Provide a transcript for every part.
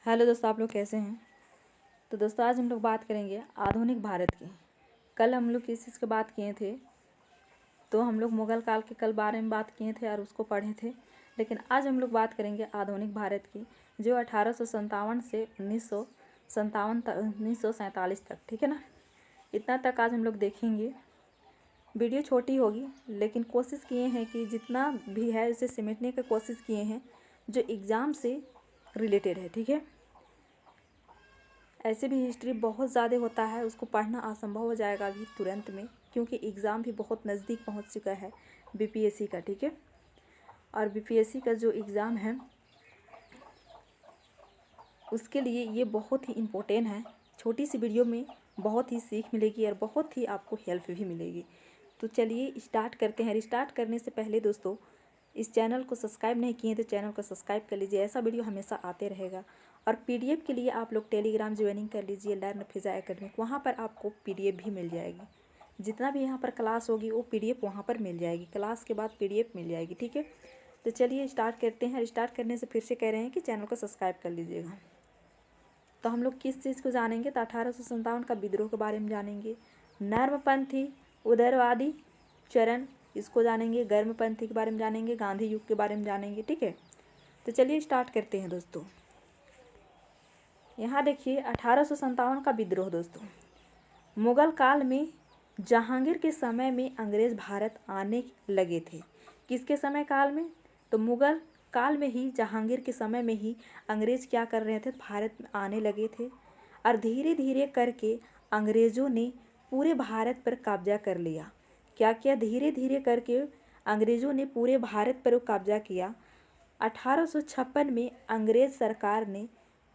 Hello दोस्तों, आप लोग कैसे हैं। तो दोस्तों आज हम लोग बात करेंगे आधुनिक भारत की। कल हम लोग किस चीज़ की बात किए थे, तो हम लोग मुगल काल के कल बारे में बात किए थे और उसको पढ़े थे। लेकिन आज हम लोग बात करेंगे आधुनिक भारत की, जो 1857 से 1947 तक, ठीक है ना। इतना तक आज हम लोग देखेंगे। वीडियो छोटी होगी लेकिन कोशिश किए हैं कि जितना भी है उसे समेटने की कोशिश किए हैं जो एग्ज़ाम से रिलेटेड है, ठीक है। ऐसे भी हिस्ट्री बहुत ज़्यादा होता है, उसको पढ़ना असंभव हो जाएगा अभी तुरंत में, क्योंकि एग्ज़ाम भी बहुत नज़दीक पहुंच चुका है बीपीएससी का, ठीक है। और बीपीएससी का जो एग्ज़ाम है उसके लिए ये बहुत ही इम्पोर्टेंट है। छोटी सी वीडियो में बहुत ही सीख मिलेगी और बहुत ही आपको हेल्प भी मिलेगी। तो चलिए स्टार्ट करते हैं। स्टार्ट करने से पहले दोस्तों, इस चैनल को सब्सक्राइब नहीं किए तो चैनल को सब्सक्राइब कर लीजिए, ऐसा वीडियो हमेशा आते रहेगा। और पीडीएफ के लिए आप लोग टेलीग्राम ज्वाइनिंग कर लीजिए, लर्न फिज़ा एकेडमिक, वहाँ पर आपको पीडीएफ भी मिल जाएगी। जितना भी यहाँ पर क्लास होगी वो पीडीएफ वहाँ पर मिल जाएगी, क्लास के बाद पीडीएफ मिल जाएगी, ठीक है। तो चलिए स्टार्ट करते हैं। स्टार्ट करने से फिर से कह रहे हैं कि चैनल को सब्सक्राइब कर लीजिएगा। तो हम लोग किस चीज़ को जानेंगे, तो 1857 का विद्रोह के बारे में जानेंगे। नर्मपंथी उदारवादी चरण, इसको जानेंगे। गर्मपंथी के बारे में जानेंगे, गांधी युग के बारे में जानेंगे, ठीक है। तो चलिए स्टार्ट करते हैं दोस्तों। यहाँ देखिए 1857 का विद्रोह दोस्तों, मुगल काल में जहांगीर के समय में अंग्रेज़ भारत आने लगे थे। किसके समय काल में, तो मुगल काल में ही, जहांगीर के समय में ही अंग्रेज़ क्या कर रहे थे, भारत में आने लगे थे। और धीरे धीरे करके अंग्रेज़ों ने पूरे भारत पर कब्जा कर लिया। क्या किया, धीरे धीरे करके अंग्रेज़ों ने पूरे भारत पर कब्जा किया। 1856 में अंग्रेज़ सरकार ने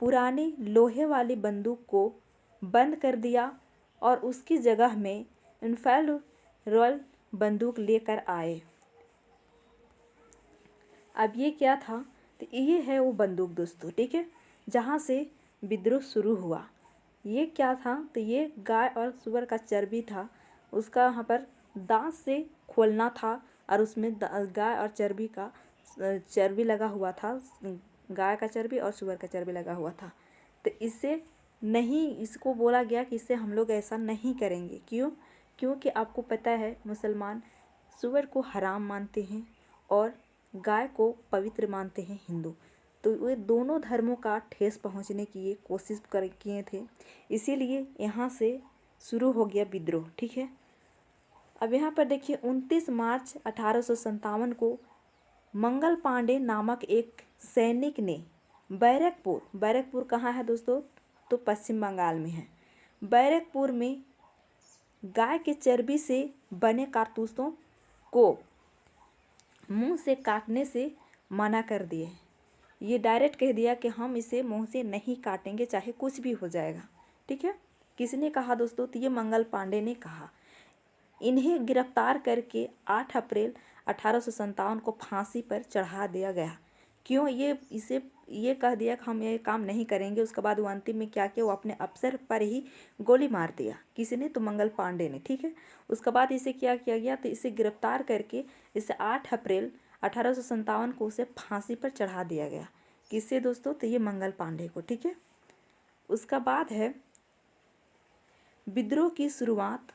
पुरानी लोहे वाली बंदूक को बंद कर दिया और उसकी जगह में इनफैल्ड रॉयल बंदूक लेकर आए। अब ये क्या था, तो ये है वो बंदूक दोस्तों, ठीक है, जहाँ से विद्रोह शुरू हुआ। ये क्या था, तो ये गाय और सुअर का चर्बी था, उसका यहाँ पर दांत से खोलना था और उसमें गाय और चर्बी का चर्बी लगा हुआ था, गाय का चर्बी और सुअर का चर्बी लगा हुआ था। तो इससे नहीं, इसको बोला गया कि इससे हम लोग ऐसा नहीं करेंगे। क्यों, क्योंकि आपको पता है मुसलमान सुअर को हराम मानते हैं और गाय को पवित्र मानते हैं हिंदू। तो वे दोनों धर्मों का ठेस पहुंचने की ये कोशिश किए थे, इसीलिए यहाँ से शुरू हो गया विद्रोह, ठीक है। अब यहाँ पर देखिए 29 मार्च 1857 को मंगल पांडे नामक एक सैनिक ने बैरकपुर कहाँ है दोस्तों, तो पश्चिम बंगाल में है। बैरकपुर में गाय के चर्बी से बने कारतूसों को मुंह से काटने से मना कर दिए। ये डायरेक्ट कह दिया कि हम इसे मुंह से नहीं काटेंगे, चाहे कुछ भी हो जाएगा, ठीक है। किसने कहा दोस्तों, तो ये मंगल पांडे ने कहा। इन्हें गिरफ्तार करके 8 अप्रैल 1857 को फांसी पर चढ़ा दिया गया। क्यों, ये कह दिया कि हम ये काम नहीं करेंगे। उसके बाद वो अंतिम में क्या किया, वो अपने अफसर पर ही गोली मार दिया। किसने, तो मंगल पांडे ने, ठीक है। उसके बाद इसे क्या किया गया, तो इसे गिरफ्तार करके इसे 8 अप्रैल 1857 को उसे फांसी पर चढ़ा दिया गया। किससे दोस्तों, तो ये मंगल पांडे को, ठीक है। उसका बाद है विद्रोह की शुरुआत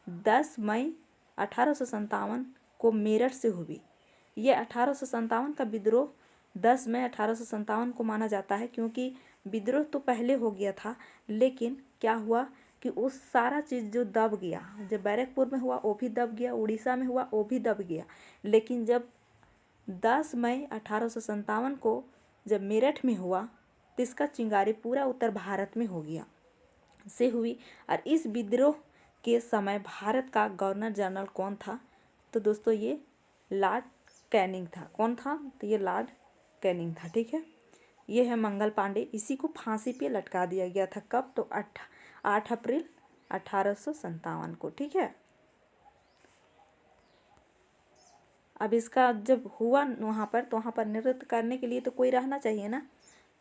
10 मई 1857 को मेरठ से हुई। ये 1857 का विद्रोह 10 मई 1857 को माना जाता है, क्योंकि विद्रोह तो पहले हो गया था, लेकिन क्या हुआ कि उस सारा चीज़ जो दब गया, जब बैरकपुर में हुआ वो भी दब गया, उड़ीसा में हुआ वो भी दब गया। लेकिन जब 10 मई 1857 को जब मेरठ में हुआ, तो इसका चिंगारी पूरा उत्तर भारत में हो गया से हुई। और इस विद्रोह के समय भारत का गवर्नर जनरल कौन था, तो दोस्तों ये लॉर्ड कैनिंग था। कौन था, तो ये लॉर्ड कैनिंग था, ठीक है। ये है मंगल पांडे, इसी को फांसी पे लटका दिया गया था। कब, तो 8 अप्रैल 1857 को, ठीक है। अब इसका जब हुआ वहाँ पर, तो वहाँ पर नृत्य करने के लिए तो कोई रहना चाहिए ना।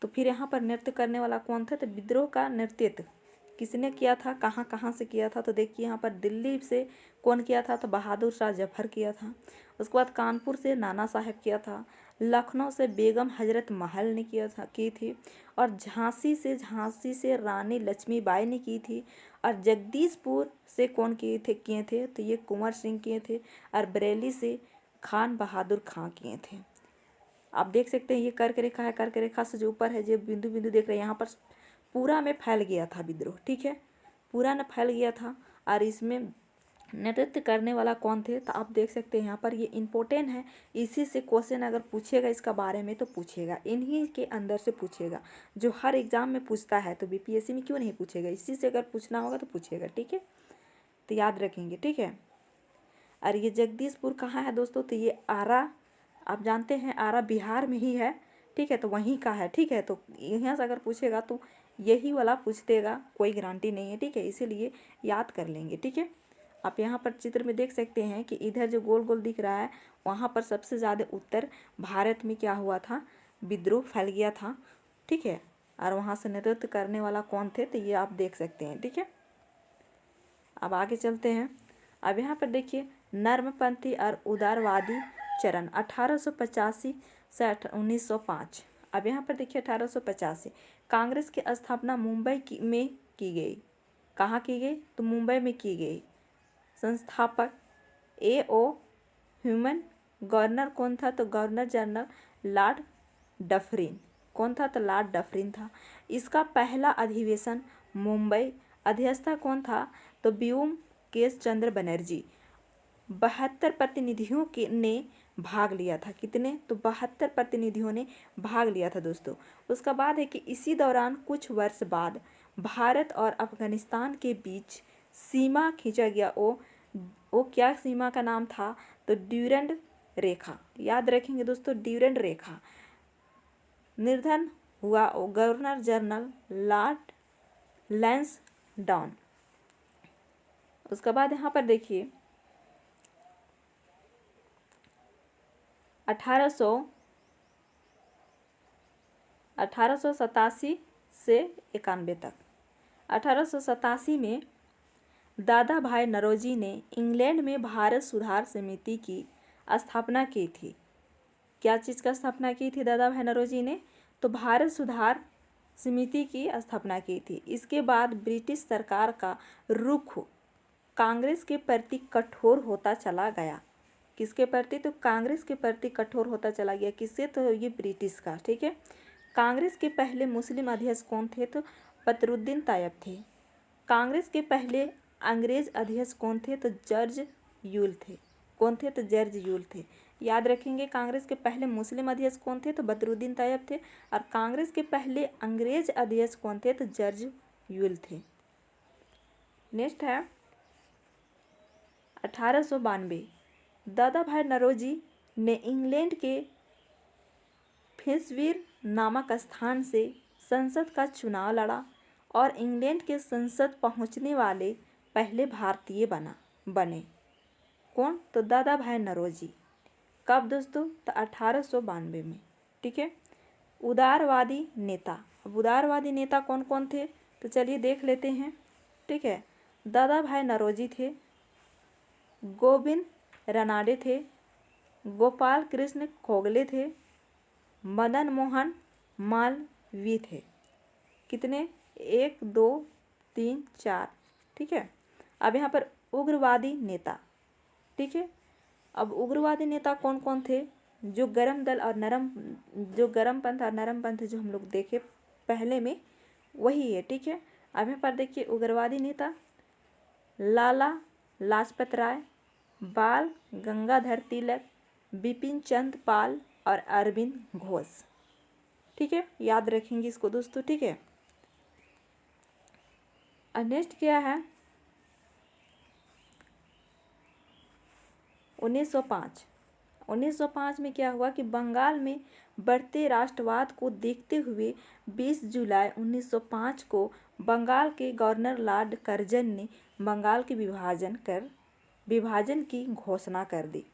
तो फिर यहाँ पर नृत्य करने वाला कौन था, तो विद्रोह का नेतृत्व किसने किया था, कहाँ कहाँ से किया था, तो देखिए यहाँ पर दिल्ली से कौन किया था, तो बहादुर शाह जफर किया था। उसके बाद कानपुर से नाना साहब किया था। लखनऊ से बेगम हजरत महल ने की थी, और झांसी से रानी लक्ष्मीबाई ने की थी, और जगदीशपुर से कौन किए थे तो ये कुंवर सिंह किए थे, और बरेली से खान बहादुर खां किए थे। आप देख सकते हैं ये कर्क रेखा है, कर्क रेखा से जो ऊपर है जो बिंदु बिंदु देख रहे हैं यहाँ पर पूरा में फैल गया था विद्रोह, ठीक है, पूरा न फैल गया था। और इसमें नेतृत्व करने वाला कौन थे तो आप देख सकते हैं यहाँ पर, ये इम्पोर्टेंट है, इसी से क्वेश्चन अगर पूछेगा इसका बारे में तो पूछेगा, इन्हीं के अंदर से पूछेगा, जो हर एग्जाम में पूछता है, तो बीपीएससी में क्यों नहीं पूछेगा, इसी से अगर पूछना होगा तो पूछेगा, ठीक है, तो याद रखेंगे, ठीक है। और ये जगदीशपुर कहाँ है दोस्तों, तो ये आरा, आप जानते हैं आरा बिहार में ही है, ठीक है, तो वहीं का है, ठीक है, तो यहाँ से अगर पूछेगा तो यही वाला पूछ देगा, कोई गारंटी नहीं है, ठीक है, इसीलिए याद कर लेंगे, ठीक है। आप यहाँ पर चित्र में देख सकते हैं कि इधर जो गोल गोल दिख रहा है वहाँ पर सबसे ज़्यादा उत्तर भारत में क्या हुआ था, विद्रोह फैल गया था, ठीक है, और वहाँ से नेतृत्व करने वाला कौन थे तो ये आप देख सकते हैं, ठीक है। अब आगे चलते हैं। अब यहाँ पर देखिए नर्मपंथी और उदारवादी चरण 1885 से 1905। अब यहाँ पर देखिए 1885 कांग्रेस की स्थापना मुंबई में की गई। कहाँ की गई तो मुंबई में की गई। संस्थापक A.O. ह्यूमन। गवर्नर कौन था तो गवर्नर जनरल लॉर्ड डफरिन। कौन था तो लॉर्ड डफरिन था। इसका पहला अधिवेशन मुंबई। अध्यक्षता कौन था तो ब्योम केश चंद्र बनर्जी। 72 प्रतिनिधियों ने भाग लिया था। कितने तो 72 प्रतिनिधियों ने भाग लिया था दोस्तों। उसका बाद है कि इसी दौरान कुछ वर्ष बाद भारत और अफगानिस्तान के बीच सीमा खींचा गया। वो क्या सीमा का नाम था तो ड्यूरेंड रेखा। याद रखेंगे दोस्तों, ड्यूरेंड रेखा। निर्धन हुआ गवर्नर जनरल लॉर्ड लैंसडाउन। उसके बाद यहाँ पर देखिए 1887 से 91 तक। 1887 में दादा भाई नौरोजी ने इंग्लैंड में भारत सुधार समिति की स्थापना की थी। क्या चीज़ का स्थापना की थी दादा भाई नौरोजी ने तो भारत सुधार समिति की स्थापना की थी। इसके बाद ब्रिटिश सरकार का रुख कांग्रेस के प्रति कठोर होता चला गया। किसके प्रति तो कांग्रेस के प्रति कठोर होता चला गया। किससे तो ये ब्रिटिश का, ठीक है। कांग्रेस के पहले मुस्लिम अध्यक्ष कौन थे तो बदरुद्दीन तायब थे। कांग्रेस के पहले अंग्रेज अध्यक्ष कौन थे तो जॉर्ज यूल थे। कौन थे तो जॉर्ज यूल थे। याद रखेंगे कांग्रेस के पहले मुस्लिम अध्यक्ष कौन थे तो बदरुद्दीन तायब थे, और कांग्रेस के पहले अंग्रेज अध्यक्ष कौन थे तो जॉर्ज यूल थे। नेक्स्ट है 1892। दादा भाई नौरोजी ने इंग्लैंड के फिंसवीर नामक स्थान से संसद का चुनाव लड़ा और इंग्लैंड के संसद पहुंचने वाले पहले भारतीय बने। कौन तो दादा भाई नौरोजी। कब दोस्तों तो 1892 में, ठीक है। उदारवादी नेता। अब उदारवादी नेता कौन कौन थे तो चलिए देख लेते हैं, ठीक है। दादा भाई नौरोजी थे, गोविंद रनाडे थे, गोपाल कृष्ण गोखले थे, मदन मोहन मालवीय थे। कितने 1 2 3 4, ठीक है। अब यहाँ पर उग्रवादी नेता, ठीक है। अब उग्रवादी नेता कौन कौन थे जो गरम पंथ और नरम पंथ जो हम लोग देखे पहले में वही है, ठीक है। अब यहाँ पर देखिए उग्रवादी नेता लाला लाजपत राय, बाल गंगाधर तिलक, बिपिन चंद्र पाल और अरविंद घोष, ठीक है। याद रखेंगे इसको दोस्तों, ठीक है। और नेक्स्ट क्या है 1905। 1905 में क्या हुआ कि बंगाल में बढ़ते राष्ट्रवाद को देखते हुए 20 जुलाई 1905 को बंगाल के गवर्नर लॉर्ड कर्जन ने बंगाल के विभाजन की घोषणा कर दी।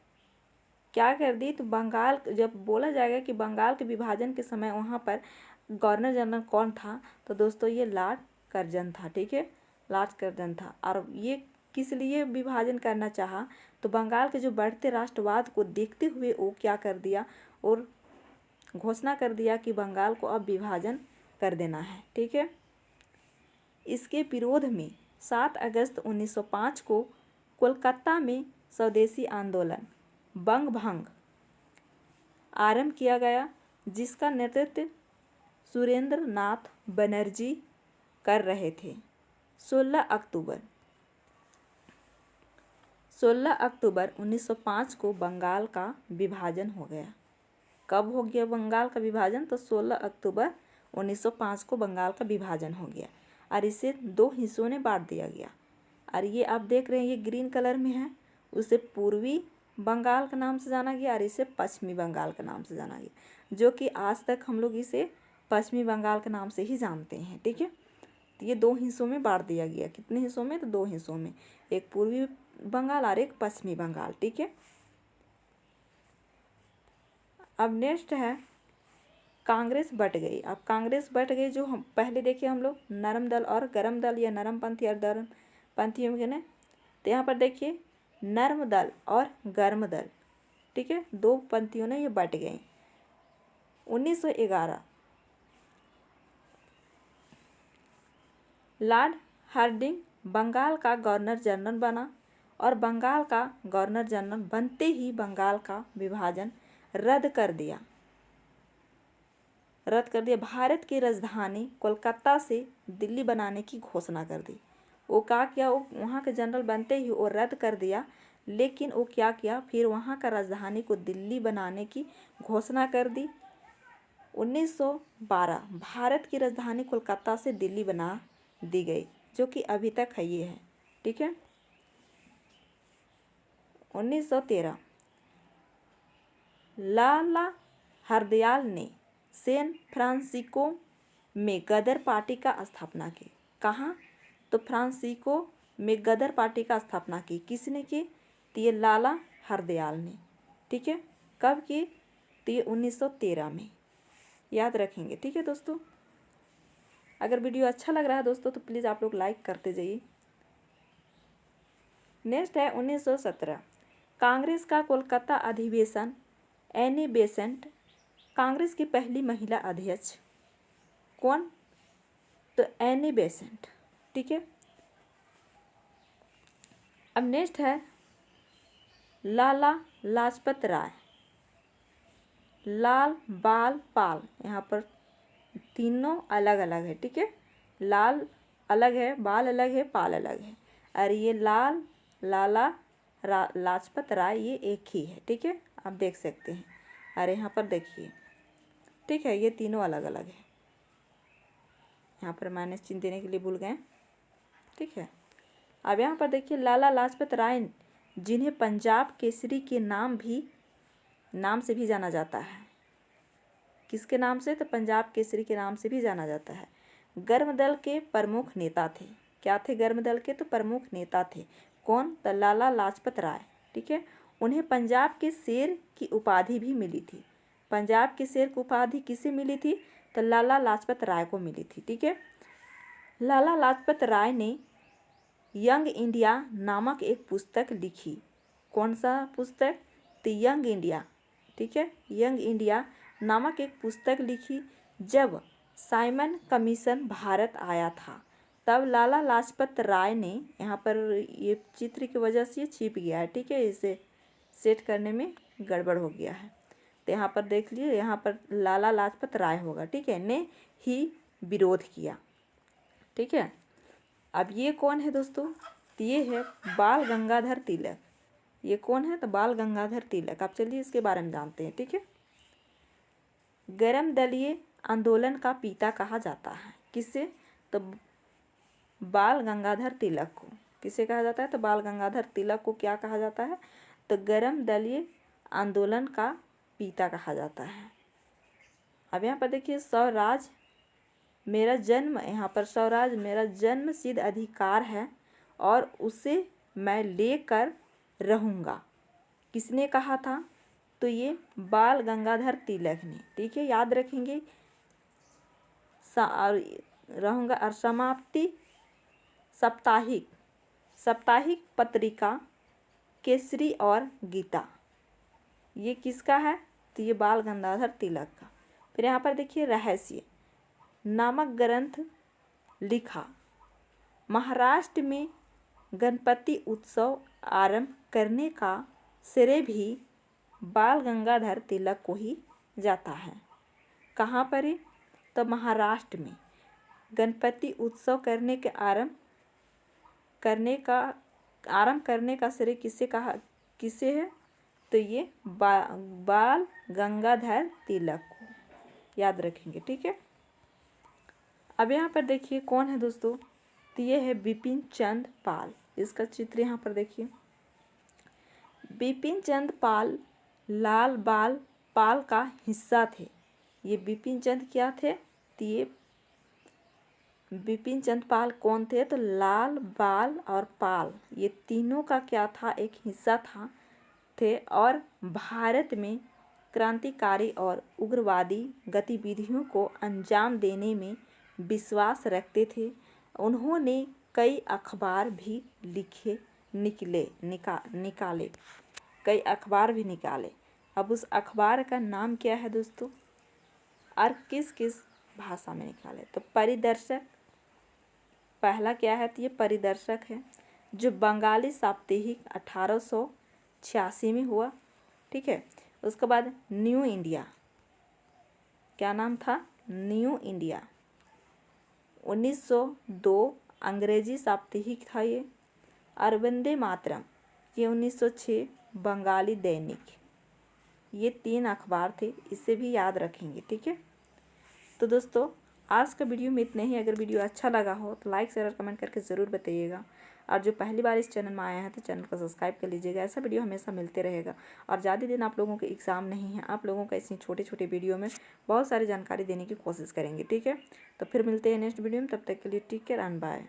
क्या कर दी तो बंगाल, जब बोला जाएगा कि बंगाल के विभाजन के समय वहाँ पर गवर्नर जनरल कौन था तो दोस्तों ये लॉर्ड कर्जन था, ठीक है। लॉर्ड कर्जन था। और ये किस लिए विभाजन करना चाहा तो बंगाल के जो बढ़ते राष्ट्रवाद को देखते हुए वो क्या कर दिया और घोषणा कर दिया कि बंगाल को अब विभाजन कर देना है। ठीक है। इसके विरोध में 7 अगस्त 1905 को कोलकाता में स्वदेशी आंदोलन बंग भंग आरंभ किया गया, जिसका नेतृत्व सुरेंद्र नाथ बनर्जी कर रहे थे। 16 अक्टूबर 1905 को बंगाल का विभाजन हो गया। कब हो गया बंगाल का विभाजन? तो 16 अक्टूबर 1905 को बंगाल का विभाजन हो गया और इसे 2 हिस्सों में बांट दिया गया। और ये आप देख रहे हैं, ये ग्रीन कलर में है, उसे पूर्वी बंगाल के नाम से जाना गया और इसे पश्चिमी बंगाल के नाम से जाना गया, जो कि आज तक हम लोग इसे पश्चिमी बंगाल के नाम से ही जानते हैं। ठीक है। तो ये 2 हिस्सों में बांट दिया गया। कितने हिस्सों में? तो 2 हिस्सों में, एक पूर्वी बंगाल और एक पश्चिमी बंगाल। ठीक है। अब नेक्स्ट है कांग्रेस बट गई। अब कांग्रेस बट गई, जो हम पहले देखे हम लोग नरम दल और गरम दल या नरम पंथी और गर्म पंथियों में गए। तो यहाँ पर देखिए नर्म दल और गर्म दल। ठीक है, 2 पंथियों ने ये बट गई। 1911 लॉर्ड हार्डिंग बंगाल का गवर्नर जनरल बना और बंगाल का गवर्नर जनरल बनते ही बंगाल का विभाजन रद्द कर दिया। भारत की राजधानी कोलकाता से दिल्ली बनाने की घोषणा कर दी। वो क्या किया, वो वहाँ के जनरल बनते ही वो रद्द कर दिया, लेकिन वो क्या किया, फिर वहाँ का राजधानी को दिल्ली बनाने की घोषणा कर दी। 1912 भारत की राजधानी कोलकाता से दिल्ली बना दी गई, जो कि अभी तक है ये है। ठीक है। 1913 लाला हरदयाल ने सैन फ्रांसिस्को में गदर पार्टी का स्थापना की। कहाँ? तो फ्रांसिस्को में गदर पार्टी का स्थापना की। किसने की? तो ये लाला हरदयाल ने। ठीक है। कब की? तो ये 1913 में। याद रखेंगे। ठीक है दोस्तों, अगर वीडियो अच्छा लग रहा है दोस्तों तो प्लीज़ आप लोग लाइक करते जाइए। नेक्स्ट है 1917 कांग्रेस का कोलकाता अधिवेशन। एनी बेसेंट कांग्रेस की पहली महिला अध्यक्ष। कौन? तो एनी बेसेंट। ठीक है। अब नेक्स्ट है लाला लाजपत राय। लाल, बाल, पाल, यहाँ पर तीनों अलग अलग है। ठीक है। लाल अलग है, बाल अलग है, पाल अलग है, और ये लाला लाजपत राय ये एक ही है। ठीक है, आप देख सकते हैं। और यहाँ पर देखिए, ठीक है, ये तीनों अलग अलग है। यहाँ पर माइनस चिन्ह देने के लिए भूल गए। ठीक है। अब यहाँ पर देखिए लाला लाजपत राय, जिन्हें पंजाब केसरी के नाम से भी जाना जाता है। किसके नाम से? तो पंजाब केसरी के नाम से भी जाना जाता है। गर्म दल के प्रमुख नेता थे। क्या थे गर्म दल के? तो प्रमुख नेता थे। कौन? तो लाला लाजपत राय। ठीक है। उन्हें पंजाब के शेर की उपाधि भी मिली थी। पंजाब के शेर की उपाधि किसे मिली थी? तो लाला लाजपत राय को मिली थी। ठीक है। लाला लाजपत राय ने यंग इंडिया नामक एक पुस्तक लिखी। कौन सा पुस्तक? तो यंग इंडिया। ठीक है, यंग इंडिया नामक एक पुस्तक लिखी। जब साइमन कमीशन भारत आया था तब लाला लाजपत राय ने, यहाँ पर ये चित्र की वजह से छिप गया है। ठीक है, इसे सेट करने में गड़बड़ हो गया है, तो यहाँ पर देख लिए, यहाँ पर लाला लाजपत राय होगा। ठीक है, ने ही विरोध किया। ठीक है। अब ये कौन है दोस्तों? तो ये है बाल गंगाधर तिलक। ये कौन है? तो बाल गंगाधर तिलक। आप चलिए इसके बारे में जानते हैं। ठीक है। गर्म दलीय आंदोलन का पिता कहा जाता है। किसे? तो बाल गंगाधर तिलक को। किसे कहा जाता है? तो बाल गंगाधर तिलक को क्या कहा जाता है? तो गर्म दलीय आंदोलन का पिता कहा जाता है। अब यहाँ पर देखिए स्वराज मेरा जन्म, यहाँ पर स्वराज मेरा जन्म सिद्ध अधिकार है और उसे मैं लेकर रहूँगा। किसने कहा था? तो ये बाल गंगाधर तिलक ने। ठीक है, याद रखेंगे। रहूँगा। और समाप्ति साप्ताहिक पत्रिका केसरी और गीता, ये किसका है? तो ये बाल गंगाधर तिलक का। फिर यहाँ पर देखिए रहस्य नामक ग्रंथ लिखा। महाराष्ट्र में गणपति उत्सव आरंभ करने का श्रेय भी बाल गंगाधर तिलक को ही जाता है। कहाँ पर है? तो महाराष्ट्र में गणपति उत्सव आरंभ करने का श्रेय किसे है? तो ये बाल गंगाधर तिलक को याद रखेंगे, ठीक है। अब यहाँ पर देखिए कौन है दोस्तों, तो ये है बिपिन चंद्र पाल। इसका चित्र यहाँ पर देखिए। बिपिन चंद्र पाल लाल बाल पाल का हिस्सा थे। ये बिपिन चंद्र क्या थे? तो ये बिपिन चंद्र पाल कौन थे? तो लाल बाल और पाल ये तीनों का क्या था? एक हिस्सा थे और भारत में क्रांतिकारी और उग्रवादी गतिविधियों को अंजाम देने में विश्वास रखते थे। उन्होंने कई अखबार भी निकाले। अब उस अखबार का नाम क्या है दोस्तों, और किस किस भाषा में निकाले? तो परिदर्शक पहला क्या है? तो ये परिदर्शक है, जो बंगाली साप्ताहिक 1886 में हुआ, ठीक है। उसके बाद न्यू इंडिया, क्या नाम था? न्यू इंडिया 1902 अंग्रेजी साप्ताहिक था ये। और वंदे मातरम ये 1906 बंगाली दैनिक। ये 3 अखबार थे, इसे भी याद रखेंगे, ठीक है। तो दोस्तों आज का वीडियो में इतना ही। अगर वीडियो अच्छा लगा हो तो लाइक शेयर और कमेंट करके ज़रूर बताइएगा। और जो पहली बार इस चैनल में आया है तो चैनल को सब्सक्राइब कर लीजिएगा। ऐसा वीडियो हमेशा मिलते रहेगा। और ज़्यादा दिन आप लोगों के एग्ज़ाम नहीं है, आप लोगों को ऐसी छोटे छोटे वीडियो में बहुत सारी जानकारी देने की कोशिश करेंगे, ठीक है। तो फिर मिलते हैं नेक्स्ट वीडियो में, तब तक के लिए टेक केयर एंड बाय।